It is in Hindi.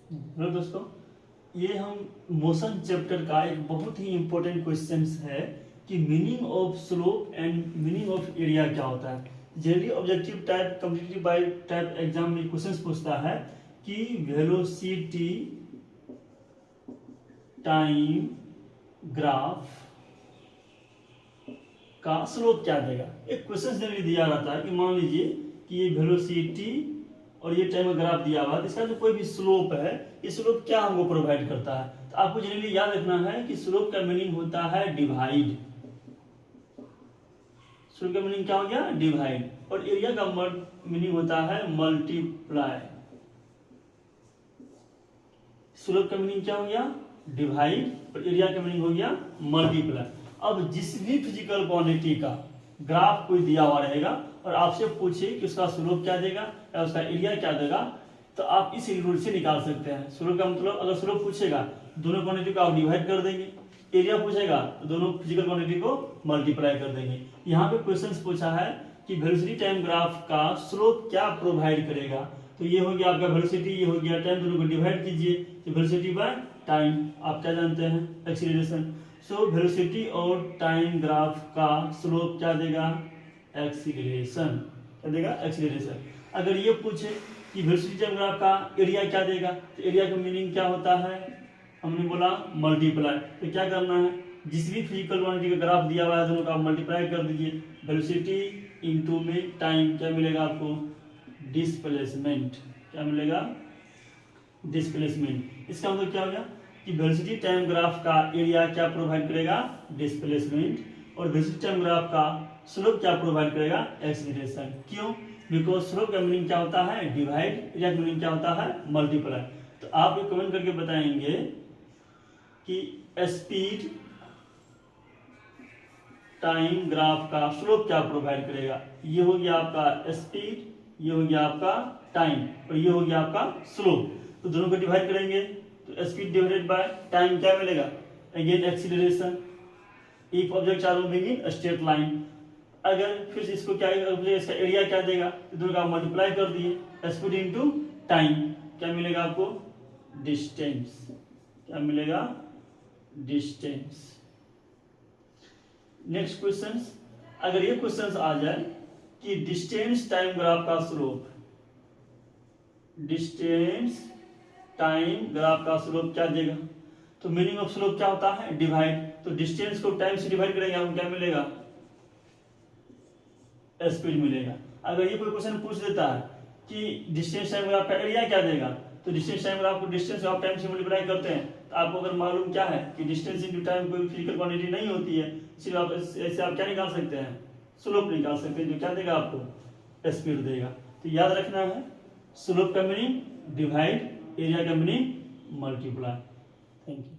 हेलो दोस्तों, ये हम मोशन चैप्टर का एक बहुत ही इम्पोर्टेंट क्वेश्चन है कि meaning of slope and meaning of area क्या होता है। Generally objective type competitive bye type exam में क्वेश्चन पूछता है कि वेलोसिटी टाइम ग्राफ का स्लोप क्या देगा। एक क्वेश्चन जनरली दिया रहता है कि मान लीजिए कि ये वेलोसिटी और ये टाइम ग्राफ दिया हुआ है, इसका जो कोई भी स्लोप है, ये स्लोप क्या हमको प्रोवाइड करता है। तो आपको जनरली याद रखना है कि स्लोप का मीनिंग होता है डिवाइड। स्लोप का मीनिंग क्या हो गया? डिवाइड। और एरिया का मीनिंग होता है मल्टीप्लाई। स्लोप का मीनिंग क्या हो गया? डिवाइड। और एरिया का मीनिंग हो गया मल्टीप्लाई। अब जिस भी फिजिकल क्वांटिटी का ग्राफ कोई दिया हुआ रहेगा और आपसे पूछे कि उसका स्लोप क्या देगा या उसका एरिया क्या देगा, तो आप इस रूल से निकाल सकते हैं। स्लोप का मतलब, अगर स्लोप पूछेगा दोनों क्वांटिटी को आप डिवाइड कर देंगे, एरिया पूछेगा तो दोनों फिजिकल क्वांटिटी को मल्टीप्लाई कर देंगे। यहाँ पे क्वेश्चन पूछा है कि वेलोसिटी टाइम ग्राफ का स्लोप क्या प्रोवाइड करेगा। तो ये हो गया आपका वेलोसिटी, ये हो गया टाइम, दोनों को डिवाइड कीजिए तो वेलोसिटी बाय टाइम आप क्या जानते हैं? एक्सीलरेशन। सो वेलोसिटी और टाइम ग्राफ का स्लोप क्या देगा? एक्सीलरेशन। क्या देगा? एक्सीलरेशन। अगर ये पूछे कि वेलोसिटी टाइम ग्राफ का एरिया क्या देगा, तो एरिया का मीनिंग क्या होता है? हमने बोला मल्टीप्लाई। तो क्या करना है? जिस भी फिजिकल क्वांटिटी का ग्राफ दिया हुआ है दोनों का आप मल्टीप्लाई कर दीजिए। वेलोसिटी इंटू में टाइम क्या मिलेगा आपको? डिस्प्लेसमेंट। क्या मिलेगा? डिस्प्लेसमेंट। इसका मतलब क्या हो गया कि वेलोसिटी टाइम ग्राफ का एरिया क्या प्रोवाइड करेगा? डिस्प्लेसमेंट। और वेलोसिटी टाइम ग्राफ का स्लोप क्या प्रोवाइड करेगा? एक्सीलरेशन। क्यों? बिकॉज स्लोप का मीनिंग क्या होता है? डिवाइड। एरिया का मीनिंग क्या होता है? मल्टीप्लाई। तो आप ये कमेंट करके बताएंगे कि स्पीड टाइम ग्राफ का स्लोप क्या प्रोवाइड करेगा। ये हो गया आपका स्पीड, ये हो गया आपका टाइम, और ये हो गया आपका स्लोप। तो दोनों को डिवाइड करेंगे तो स्पीड डिवाइडेड बाय टाइम क्या मिलेगा? Again acceleration. If object are moving in straight line. अगर फिर इसको क्या, इसका एरिया क्या देगा, तो दोनों का मल्टीप्लाई कर दिए, स्पीड इनटू टाइम क्या मिलेगा आपको? डिस्टेंस। क्या मिलेगा? डिस्टेंस। नेक्स्ट क्वेश्चन, अगर ये क्वेश्चन आ जाए कि डिस्टेंस टाइम ग्राफ का स्लोप, डिस्टेंस टाइम ग्राफ का स्लोप क्या देगा, तो मीनिंग ऑफ स्लोप क्या होता है? डिवाइड। तो डिस्टेंस को टाइम से डिवाइड करेंगे हमको क्या मिलेगा? स्पीड मिलेगा। अगर ये कोई क्वेश्चन पूछ देता है कि डिस्टेंस टाइम ग्राफ का एरिया क्या देगा, तो डिस्टेंस टाइम ग्राफ को डिस्टेंस ऑफ टाइम से मल्टीप्लाई करते हैं। तो आपको अगर मालूम क्या है कि डिस्टेंस इनटू टाइम कोई फिजिकल क्वांटिटी नहीं होती है, इसलिए आप ऐसे आप क्या निकाल सकते हैं? स्लोप निकाल सकते हैं, जो क्या देगा आपको? स्पीड देगा। तो याद रखना है, स्लोप का मीनिंग डिवाइड, एरिया का मीनिंग मल्टीप्लाई। Thank you.